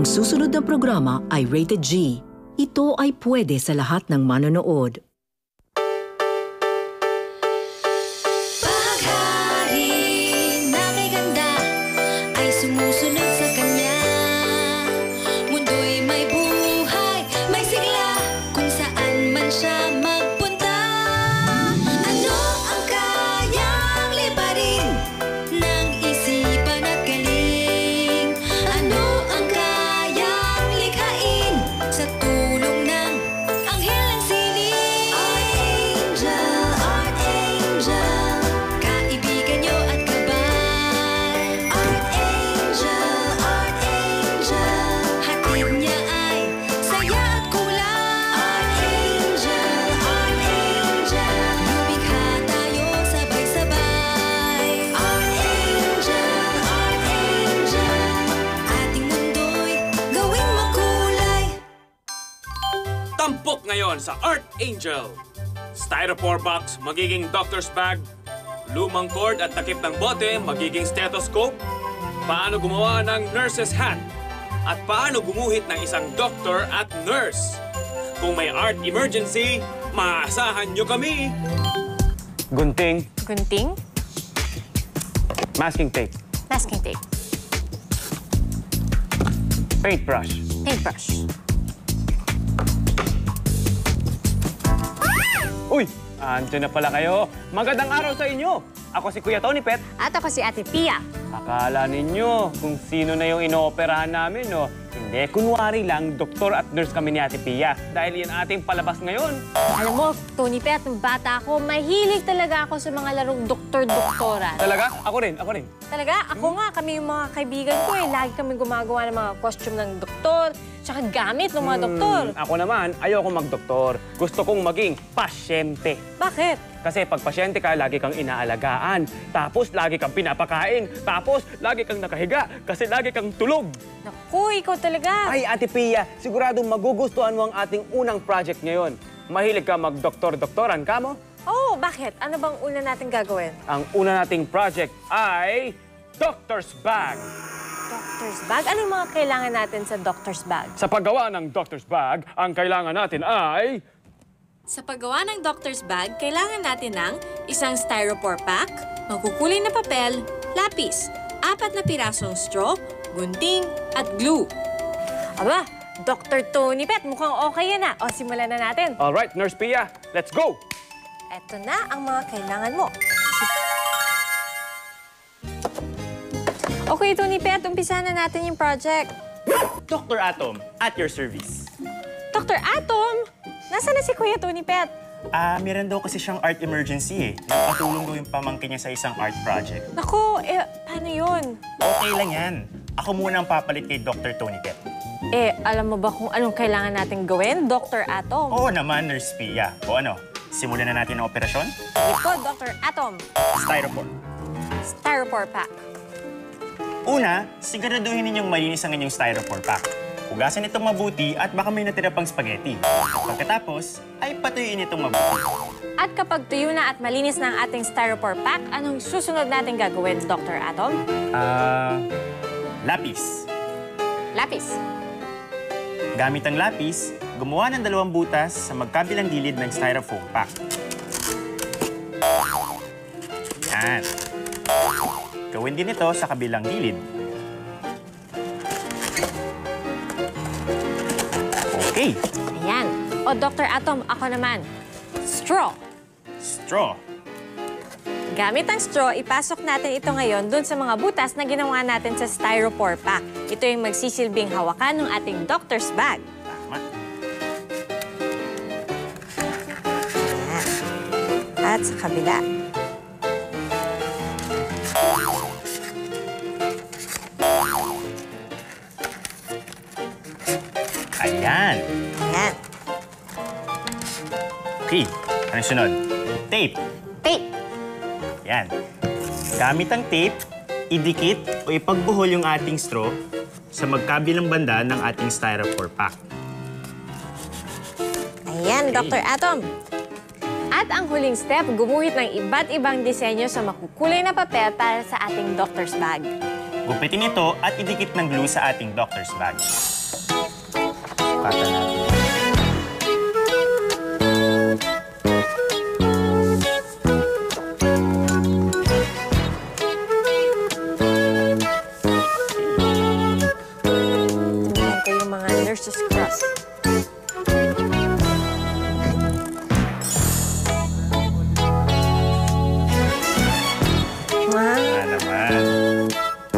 susunod na programa ay rated G. Ito ay pwede sa lahat ng manonood. Paghari na may ganda ay sumusunod sa kanya. Mundo'y may buhay, may sigla kung saan man siya magpunta. Ano ang kayang liparin ng isipan at galing? Ano ang kayang likhain sa tulong ng anghel ng sining? Art Angel, kaibigan nyo at gabay. Art Angel, hatid niya ay saya at kulay. Art Angel, lumikha tayo sabay-sabay. Art Angel, ating mundo'y gawing makulay. Tampok ngayon sa Art Angel. Styrofoam box, magiging doctor's bag. Lumang cord at takip ng bote, magiging stethoscope. Paano gumawa ng nurse's hat? At paano gumuhit ng isang doctor at nurse? Kung may art emergency, maasahan nyo kami. Gunting, Gunting, masking tape, masking tape, paintbrush, paintbrush. Uy! Andiyan na pala kayo. Magandang araw sa inyo. Ako si Kuya Tony Pet. At ako si Ate Pia. Akala ninyo kung sino na yung inooperahan namin, no? Hindi, kunwari lang, doktor at nurse kami ni Ate Pia. Dahil yan ating palabas ngayon. Alam mo, Tony Pet, nung bata ako, mahilig talaga ako sa mga larong doktor-doktora. Talaga? Ako rin, ako rin. Talaga? Ako nga, kami yung mga kaibigan ko eh. Lagi kami gumagawa ng mga costume ng doktor, tsaka gamit ng mga doktor. Ako naman, ayoko magdoktor. Gusto kong maging pasyente. Bakit? Kasi pag pasyente ka, lagi kang inaalagaan. Tapos, lagi kang pinapakain. Tapos, lagi kang nakahiga. Kasi lagi kang tulog. Naku, ikaw talaga. Ay, Ate Pia, siguradong magugustuhan mo ang ating unang project ngayon. Mahilig ka mag-doktor-doktoran ka mo? Oh, bakit? Ano bang una natin gagawin? Ang una nating project ay Doctor's Bag. Doctor's bag? Ano yung mga kailangan natin sa doctor's bag? Sa paggawa ng Doctor's Bag, ang kailangan natin ay... Sa paggawa ng doctor's bag, kailangan natin ng isang styrofoam pack, magkukulay na papel, lapis, 4 na pirasong straw, gunting, at glue. Aba, Dr. Tony Pet, mukhang okay yan ah. O, simulan na natin. Alright, Nurse Pia, let's go! Eto na ang mga kailangan mo. Okay, Tony Pet, umpisa na natin yung project. Dr. Atom, at your service. Dr. Atom! Nasaan na si Kuya Tony Pet? Meron daw kasi siyang art emergency eh. Nagpatulong daw yung pamangkin niya sa isang art project. Naku, paano yun? Okay lang yan. Ako muna ang papalit kay Dr. Tony Pet. Alam mo ba kung anong kailangan natin gawin, Dr. Atom? Oo naman, Nurse Pia. O ano, simulan na natin ang operasyon? Ito, Dr. Atom. Styrofoam. Styrofoam pack. Una, siguraduhin ninyong malinis ang inyong styrofoam pack. Hugasan itong mabuti at baka may natira pang spaghetti. Pagkatapos, ay patuyuin itong mabuti. At kapag tuyo na at malinis na ang ating styrofoam pack, anong susunod natin gagawin, Dr. Atom? Lapis. Lapis. Gamit ang lapis, gumawa ng 2 butas sa magkabilang gilid ng styrofoam pack. Yan. Gawin din ito sa kabilang gilid. Okay. Ayan. O, Dr. Atom, ako naman. Straw. Straw. Gamit ang straw, ipasok natin ito ngayon dun sa mga butas na ginawa natin sa styrofoam pack. Ito yung magsisilbing hawakan ng ating doctor's bag. Tama. At sa kabila. Ayan. Ayan. Okay. Anong sunod? Tape. Tape. Yan. Gamit ang tape, idikit o ipagbuhol yung ating straw sa magkabilang banda ng ating styrofoam pack. Ayan, Dr. Atom. At ang huling step, gumuhit ng iba't ibang disenyo sa makukulay na papel para sa ating doctor's bag. Gupitin ito at idikit ng glue sa ating doctor's bag. Sukatan natin. Tingnan ko yung mga nurses cross. Wow. naman.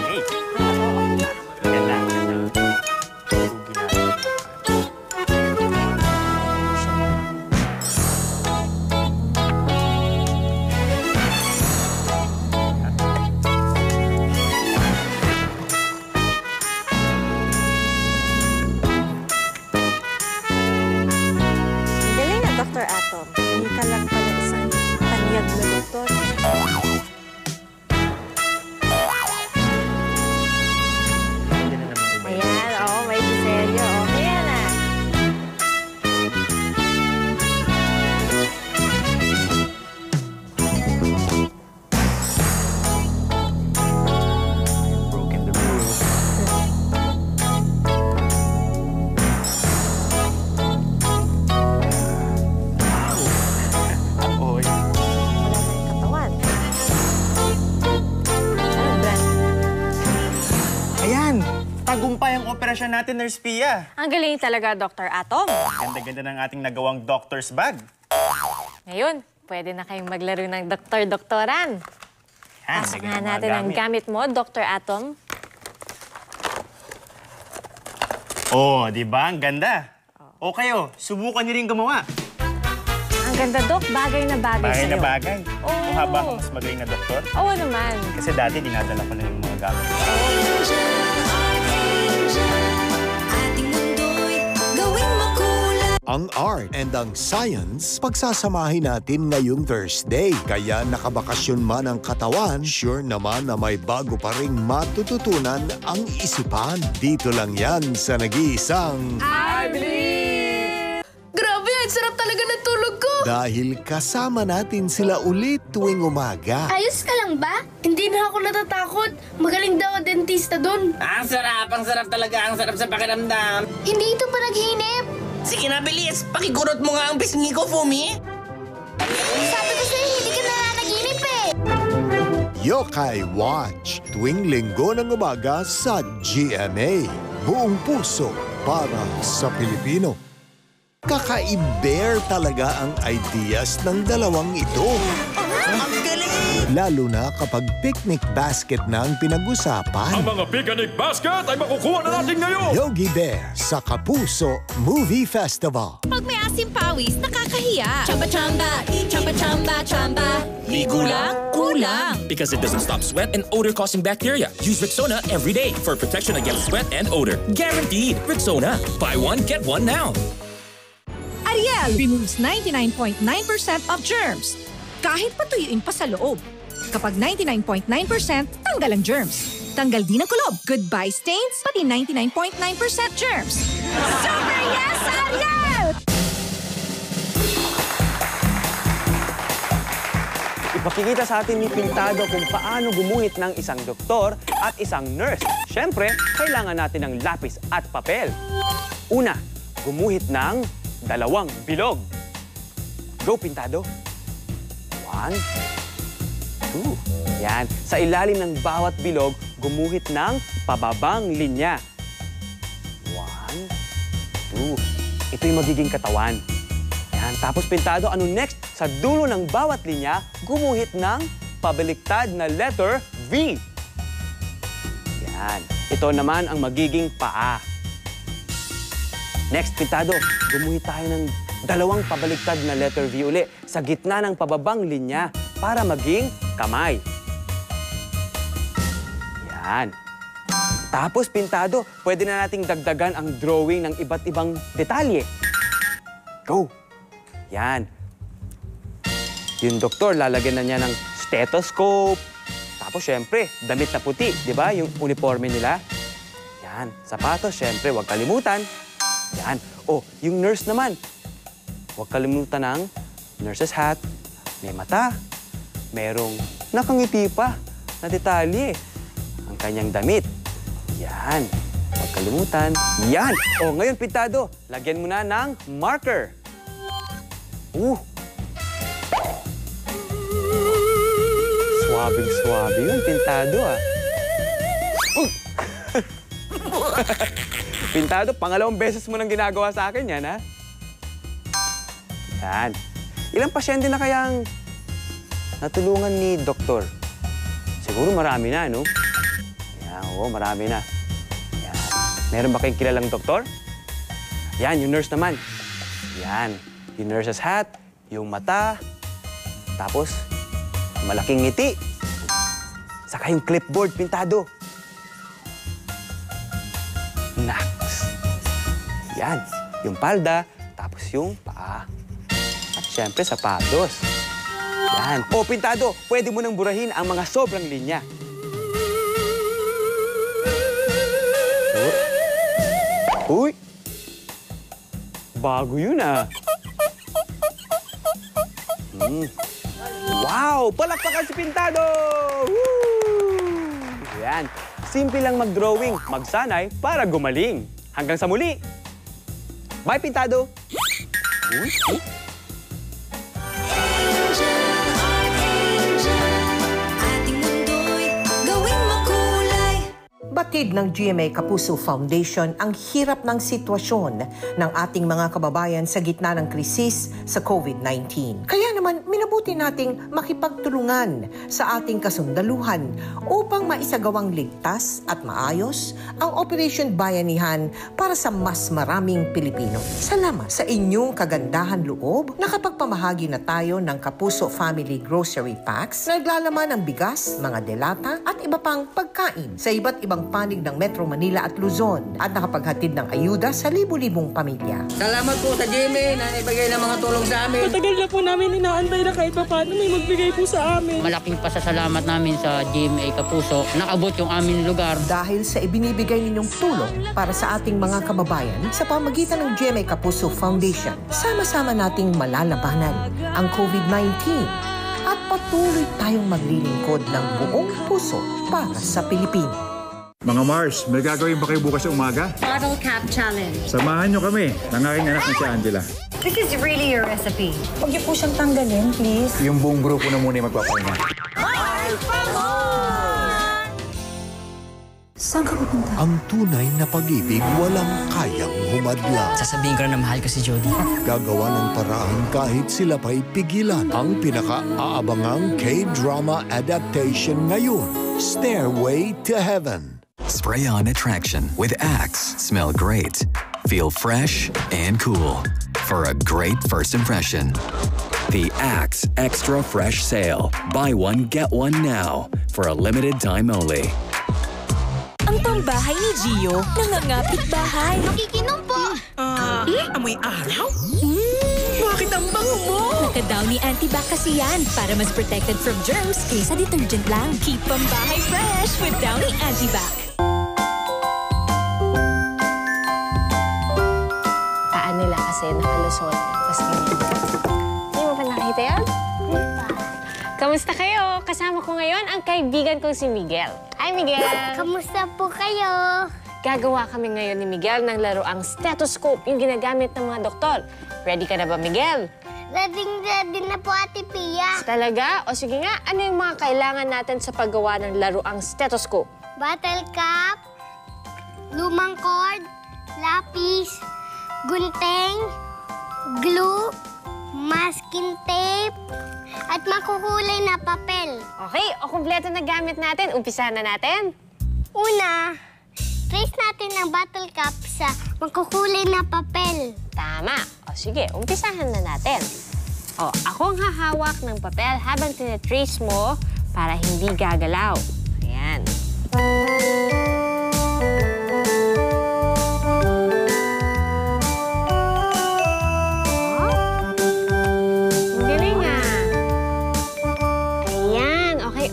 Hey. Ganda, ganda. Sugi natin. Galing na, Dr. Atom. Hindi ka lang pala isang tanyag na doktor. Hindi na naman umayon. Ayan, oo, may diseryo. Okay yan ah. Broken the rule. Oy. Wala na yung katawan. Ano brand? Ayan! Tagumpay ang operasyon natin, Nurse Pia. Ang galing talaga, Dr. Atom. Ganda-ganda ng ating nagawang doctor's bag. Ngayon, pwede na kayong maglaro ng doktor-doktoran. Yan, Pasok lagyan nga ng mga natin ang gamit mo, Dr. Atom. Oh, di ba? Ang ganda. O kayo, subukan niyo rin gumawa. Ang ganda, Dok. Bagay na bagay Bagay sa'yo. na bagay. Oo. Kung haba akong mas magaling na doktor. Oo naman. Kasi dati dinadala ko lang yung mga gamit. Ang art and ang science, pagsasamahin natin ngayong Thursday. Kaya nakabakasyon man ang katawan, sure naman na may bago pa ring matututunan ang isipan. Dito lang yan sa nag-iisang Grabe, ang sarap talaga ng tulog ko! dahil kasama natin sila ulit tuwing umaga. Ayos ka lang ba? Hindi na ako natatakot. Magaling daw ang dentista dun. Ang sarap talaga, ang sarap sa pakiramdam. Hindi ito panaginip. Sige na, bilis, pakigurot mo nga ang pisngi ko, Fumi. Sabi ko sa'yo, hindi ka nananaginip eh. Yokai Watch, tuwing linggo ng umaga sa GMA. Buong puso para sa Pilipino. Kakaiber talaga ang ideas ng dalawang ito. Ang galing! Lalo na kapag picnic basket na ang pinag-usapan. Ang mga picnic basket ay makukuha na natin ngayon! Yogi Bear sa Kapuso Movie Festival. Pag may asim pawis, nakakahiya. Chamba-chamba, chamba-chamba, chamba. Di kulang. Because it doesn't stop sweat and odor-causing bacteria. Use Rexona every day for protection against sweat and odor. Guaranteed! Rexona. Buy one, get one now. Ariel removes 99.9% of germs. Kahit patuyuin pa sa loob. Kapag 99.9%, tanggal ang germs. Tanggal din ang kulob. Goodbye stains, pati 99.9% germs. Super yes, Ariel! Ipakikita sa atin ni Pintado kung paano gumuhit ng isang doktor at isang nurse. Siyempre, kailangan natin ng lapis at papel. Una, gumuhit ng 2 bilog. Go, Pintado. 1, 2. Yan. Sa ilalim ng bawat bilog, gumuhit ng pababang linya. 1, 2. Ito yung magiging katawan. Yan. Tapos, Pintado, ano next? Sa dulo ng bawat linya, gumuhit ng pabaliktad na letter V. Yan. Ito naman ang magiging paa. Next, Pintado, gumuhit tayo ng 2 pabaliktad na letter V uli sa gitna ng pababang linya para maging kamay. Yan. Tapos, Pintado, pwede na nating dagdagan ang drawing ng iba't ibang detalye. Go! Yan. Yung doktor, lalagyan na niya ng stethoscope. Tapos, syempre, damit na puti. Di ba? Yung uniforme nila. Yan. Sapatos, syempre, huwag kalimutan. Yan. Oh, yung nurse naman. Huwag kalimutan ng nurse's hat. May mata. Merong nakangiti pa. na detalye. Ang kanyang damit. Yan. Huwag kalimutan. Yan. O, ngayon, pintado. Lagyan mo na ng marker. Swabing-swabe yun, pintado ah. Pintado, pangalawang beses mo nang ginagawa sa akin yan, ha? Yan. Ilang pasyente na kayang natulungan ni doktor? Siguro marami na, no? Yan, oo, marami na. Yan. Meron ba kayong kilalang doktor? Yan, yung nurse naman. Yan, yung nurse's hat, yung mata, tapos malaking ngiti. Saka yung clipboard, pintado. Next. Yan, yung palda, tapos yung paa. At syempre, sapatos. Yan. O, pintado, pwede mo nang burahin ang mga sobrang linya. Uy! Bago yun, ah. Wow! Palakpakan si Pintado! Woo! Yan. Simple lang mag-drawing, magsanay para gumaling. Hanggang sa muli. Bye, Pintado! Batid ng GMA Kapuso Foundation ang hirap ng sitwasyon ng ating mga kababayan sa gitna ng krisis sa COVID-19. Kaya naman, minabuti nating makipagtulungan sa ating kasundaluhan upang maisagawang ligtas at maayos ang Operation Bayanihan para sa mas maraming Pilipino. Salamat sa inyong kagandahan loob, nakapagpamahagi na tayo ng Kapuso Family Grocery Packs na naglalaman ng bigas, mga delata at iba pang pagkain sa iba't ibang panig ng Metro Manila at Luzon at nakapaghatid ng ayuda sa libu-libong pamilya. Salamat po sa GMA na ibigay ng mga tulong sa amin. Matagal na po namin inaantay na kahit pa paano may magbigay po sa amin. Malaking pasasalamat namin sa GMA Kapuso. Nakabot yung aming lugar. Dahil sa ibinibigay ninyong tulong para sa ating mga kababayan sa pamagitan ng GMA Kapuso Foundation, sama-sama nating malalabanan ang COVID-19 at patuloy tayong maglilingkod ng buong puso para sa Pilipinas. Mga Mars, may gagawin ba kayo bukas sa umaga? Bottle Cap Challenge. Samahan nyo kami ng aking anak na si Angela. This is really your recipe. Huwag niyo po siyang tanggalin, please. Yung buong grupo na muna yung magpapahinga. Saan ka pupunta? Ang tunay na pag-ibig walang kayang humadlang. Sasabihin ko na mahal ko si Jody. Gagawa ng paraan kahit sila pa'y pigilan. Ang pinaka-aabangang K-drama adaptation ngayon, Stairway to Heaven. Spray on attraction with Axe. Smell great. Feel fresh and cool. For a great first impression. The Axe Extra Fresh Sale. Buy one, get one now. For a limited time only. Ang pambahay ni Gio, nangangapit bahay. Nakikinom po! Amoy araw? Bakit ang bango mo? Naka-Downy Antibac kasi yan para mas protected from germs kaysa detergent lang. Keep pambahay fresh with Downy Antibac. Paan nila kasi nakalusot. Tapos ganyan. Hindi mo pa nakita yan? Kamusta kayo? Kasama ko ngayon ang kaibigan kong si Miguel. Hi, Miguel! Kamusta po kayo? Gagawa kami ngayon ni Miguel ng laruang stethoscope, yung ginagamit ng mga doktor. Ready ka na ba, Miguel? Ready na po, Ate Pia. Talaga? O sige nga, ano yung mga kailangan natin sa paggawa ng laruang stethoscope? Bottle cap, lumang cord, lapis, gunting, glue, masking tape, at makukulay na papel. Okay, o kumpleto na gamit natin. Umpisahan na natin. Una, trace natin ang bottle cap sa makukulay na papel. Tama. O sige, umpisahan na natin. O, ako ang hahawak ng papel habang tinatrace mo para hindi gagalaw. Ayan.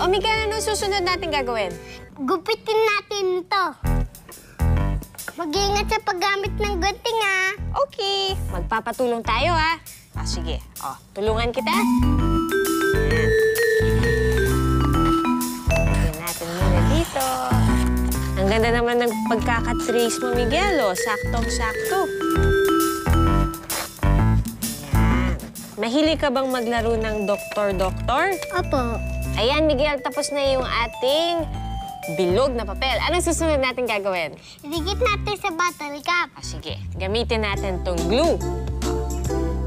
O, Miguel, ano susunod natin gagawin? Gupitin natin ito. Mag-iingat sa paggamit ng gunting, ha? Okay. Magpapatulong tayo, ha? O, sige. O, tulungan kita. Ayan ganda naman ng pagkakatrace mo, Miguel, oh. Saktong-sakto. Ayan. Mahilig ka bang maglaro ng doktor-doktor? Opo. Ayan, Miguel, tapos na yung ating bilog na papel. Anong susunod natin gagawin? Idikit natin sa bottle cap. Sige, gamitin natin tong glue.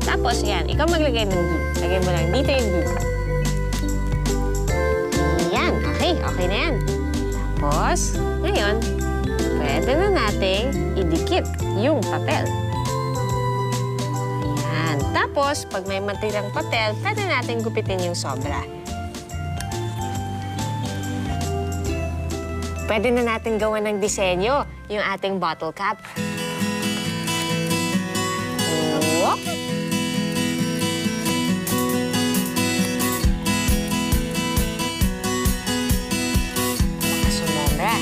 Tapos, yan, ikaw maglagay ng glue. Lagay mo lang dito yung glue. Yan, okay na yan. Tapos, ngayon, pwede na nating idikit yung papel. Ayan. Tapos, pag may matirang papel, pwede natin gupitin yung sobra. Pwede na natin gawa ng disenyo yung ating bottle cap. Whoop! Baka sumobra.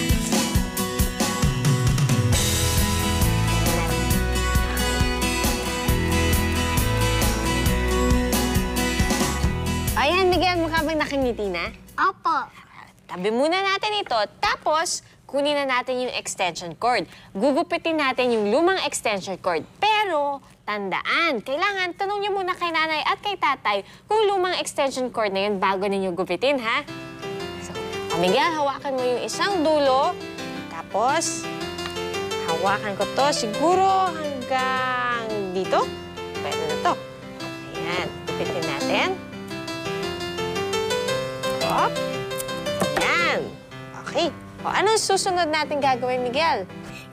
Ayan, Miguel, mukha bang nakangiti na? Opo. Tabi muna natin ito, tapos kunin na natin yung extension cord. Gugupitin natin yung lumang extension cord. Pero, tandaan, kailangan tanong niyo muna kay nanay at kay tatay kung lumang extension cord na yun bago ninyo gupitin, ha? So, Miguel, hawakan mo yung isang dulo. Tapos, hawakan ko to siguro hanggang dito. Pwede na to. Ayan, gupitin natin. Hop. Yan. Okay. O, anong susunod natin gagawin, Miguel?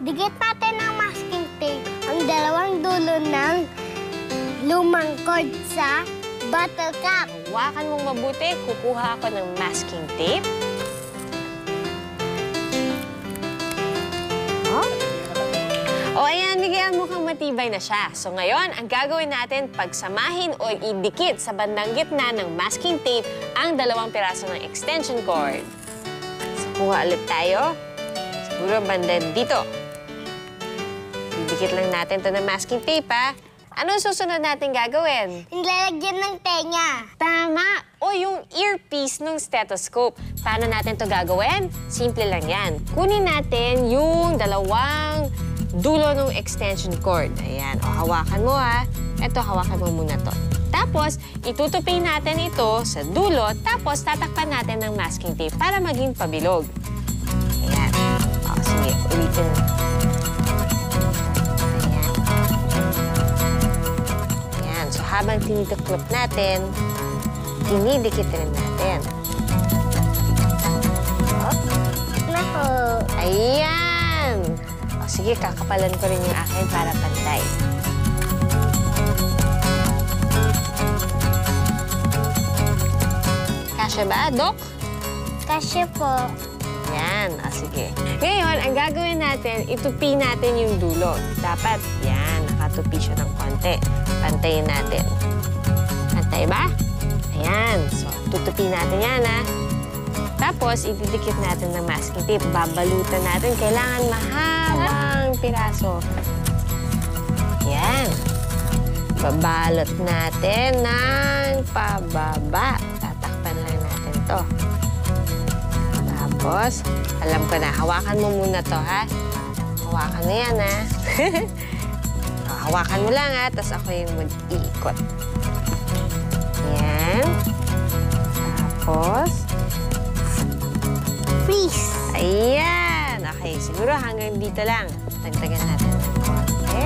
Dikit natin ng masking tape ang dalawang dulo ng lumang cord sa bottle cap. Hawakan mong mabuti. Kukuha ako ng masking tape. O, ayan, Miguel, mukhang matibay na siya. So, ngayon, ang gagawin natin, pagsamahin o idikit sa bandang gitna ng masking tape ang dalawang piraso ng extension cord. So, kuha ulit tayo. Siguro banda dito. Idikit lang natin ito ng masking tape, ha? Anong susunod natin gagawin? Nilalagyan ng tenga. Tama! O yung earpiece ng stethoscope. Paano natin ito gagawin? Simple lang yan. Kunin natin yung dalawang dulo ng extension cord. Ayan. O, hawakan mo, ha. Ito, hawakan mo muna to. Tapos, itutupi natin ito sa dulo, tapos tatakpan natin ng masking tape para maging pabilog. Ayan. O, sige, ulitin. Ayan. Ayan. So, habang tinituklop natin, dinidikit rin natin. Nako. Ayan. Sige, kakapalan ko rin yung akin para pantay. Kasya ba, Dok? Kasya po. Yan, sige. Ngayon, ang gagawin natin, itupi natin yung dulo. Dapat, yan, nakatupi siya ng konti. Pantayin natin. Pantay ba? Ayan. So, tutupi natin yan, ha? Tapos, ididikit natin ng masking tape. Babalutan natin. Kailangan mahabang piraso. Yan. Babalot natin ng pababa. Tatakpan lang natin to. Tapos, alam ko na, hawakan mo muna to, ha? Hawakan mo yan, ha? Hawakan mo lang, ha? Tapos ako yung mag-iikot. Yan. Tapos, freeze. Ayan. Okay, siguro hanggang dito lang. Dagdagan natin ng konti.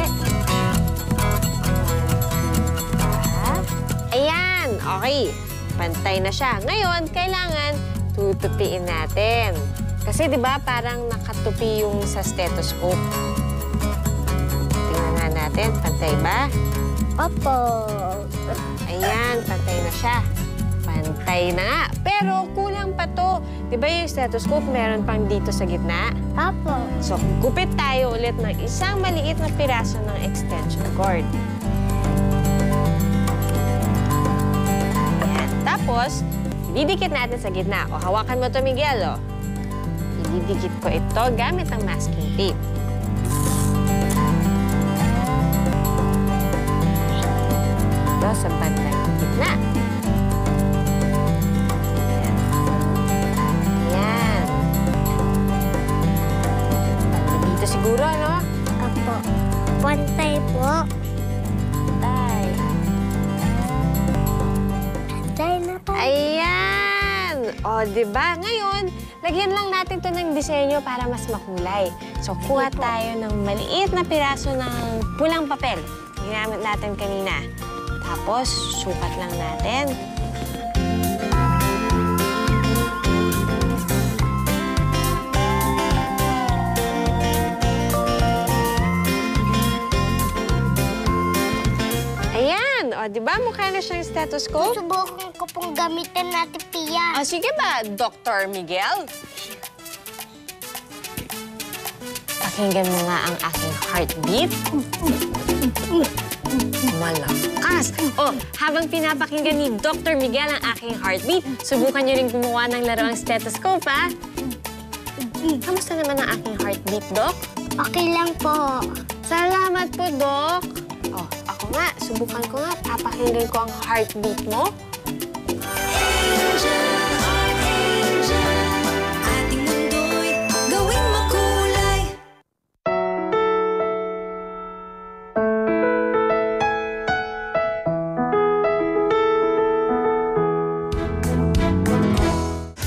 Ayan. Okay. Pantay na siya. Ngayon, kailangan tutupiin natin. Kasi, di ba, parang nakatupi yung sa stethoscope. Tingnan nga natin. Pantay ba? Opo. Ayan. Pantay na siya. Pantay na nga. Pero kulang pa to. Di ba yung stethoscope meron pang dito sa gitna? Opo. So, gupit tayo ulit ng isang maliit na piraso ng extension cord. Ayan. Tapos, ididikit natin sa gitna. O, hawakan mo to, Miguel, o. Ididikit ko ito gamit ang masking tape. Ito sa bandang gitna. O, diba? Ngayon, lagyan lang natin to ng disenyo para mas makulay. So, kuha tayo ng maliit na piraso ng pulang papel. Ginamit natin kanina. Tapos, sukat lang natin. Ayan! O, diba? Mukha na siyang stethoscope. Susubukan ko pong gamitin natin, Pia. O, sige ba, Dr. Miguel? Pakinggan mo nga ang aking heartbeat. Malakas! O, habang pinapakinggan ni Dr. Miguel ang aking heartbeat, subukan niyo rin gumawa ng laruang stethoscope, ha? Kamusta naman ang aking heartbeat, Doc? Okay lang po. Salamat po, Doc. O, ako nga, subukan ko nga. Papakinggan ko ang heartbeat mo.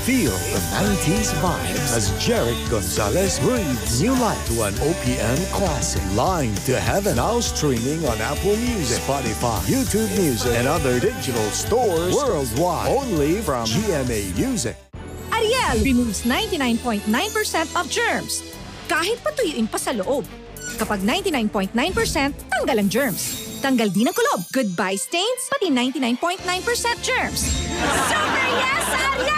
Feel the 90s vibes as Jeric Gonzalez breathes new life to an OPM classic. Line to Heaven, now streaming on Apple Music, Spotify, YouTube Music, and other digital stores worldwide. Only from GMA Music. Ariel removes 99.9% of germs. Kahit patuyuin pa sa loob. Kapag 99.9%, tanggal ang germs. Tanggal din ang kulob. Goodbye stains, pati 99.9% germs. Super yes, Ariel!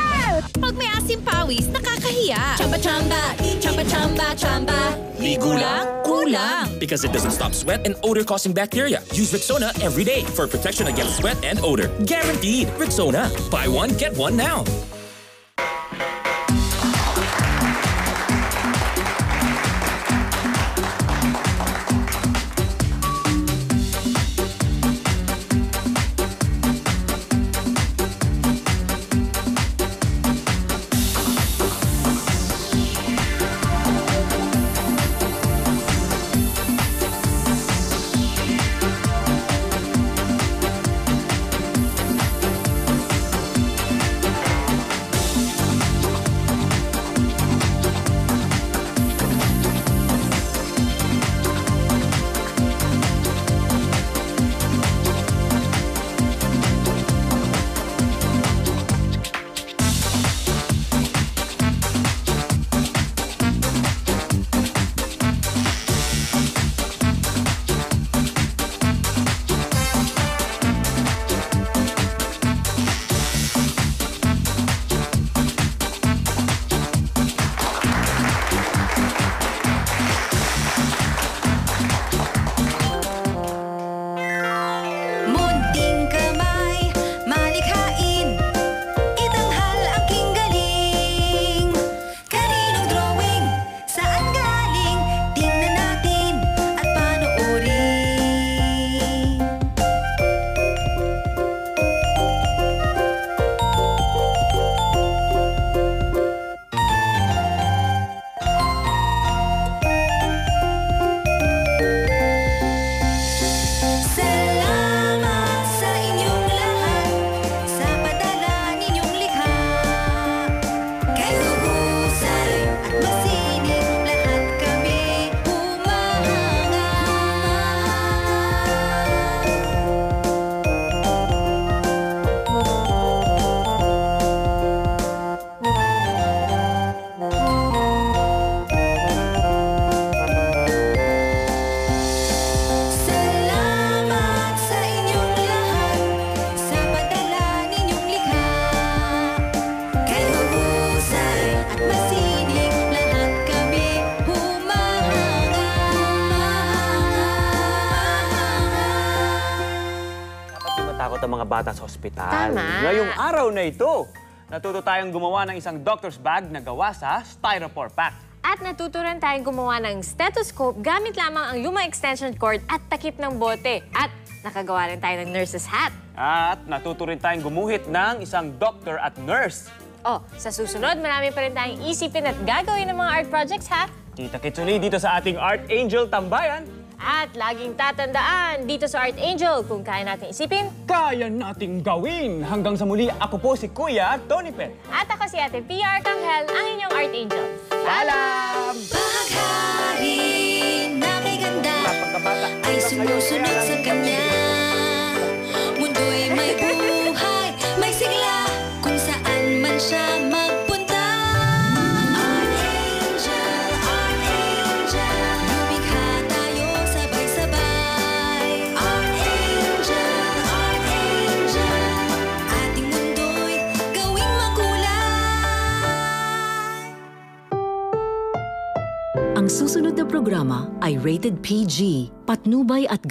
Pag may asim pawis, nakakahiya. Chamba-chamba, chamba-chamba, chamba. Ligo lang, kulang. Because it doesn't stop sweat and odor-causing bacteria. Use Rexona every day for protection against sweat and odor. Guaranteed. Rexona. Buy one, get one now. Takot ang mga bata sa ospital. Tama. Ngayong araw na ito, natuto tayong gumawa ng isang doctor's bag na gawa sa styrofoam pack. At natutunan tayong gumawa ng stethoscope gamit lamang ang lumang extension cord at takip ng bote. At nakagawa rin tayo ng nurse's hat. At natuto rin tayong gumuhit ng isang doctor at nurse. Oh, sa susunod, marami pa rin tayong isipin at gagawin ng mga art projects, ha? Kita-kits ulit dito sa ating Art Angel Tambayan. At laging tatandaan dito sa Art Angel, kung kaya natin isipin, Kaya nating gawin. Hanggang sa muli, ako po si Kuya Tony Pet. at ako si Ate PR Kanghel, ang inyong Art Angel. Paalam! Baghari na may ganda ay sumusunod sa kanya. Mundo'y may buhay, may sigla, kung saan man siya magpunta. Art Angel, lumikha tayo sabay-sabay. Art Angel, ating mundo'y gawing makulay. Ang susunod na programa ay rated PG, patnubay at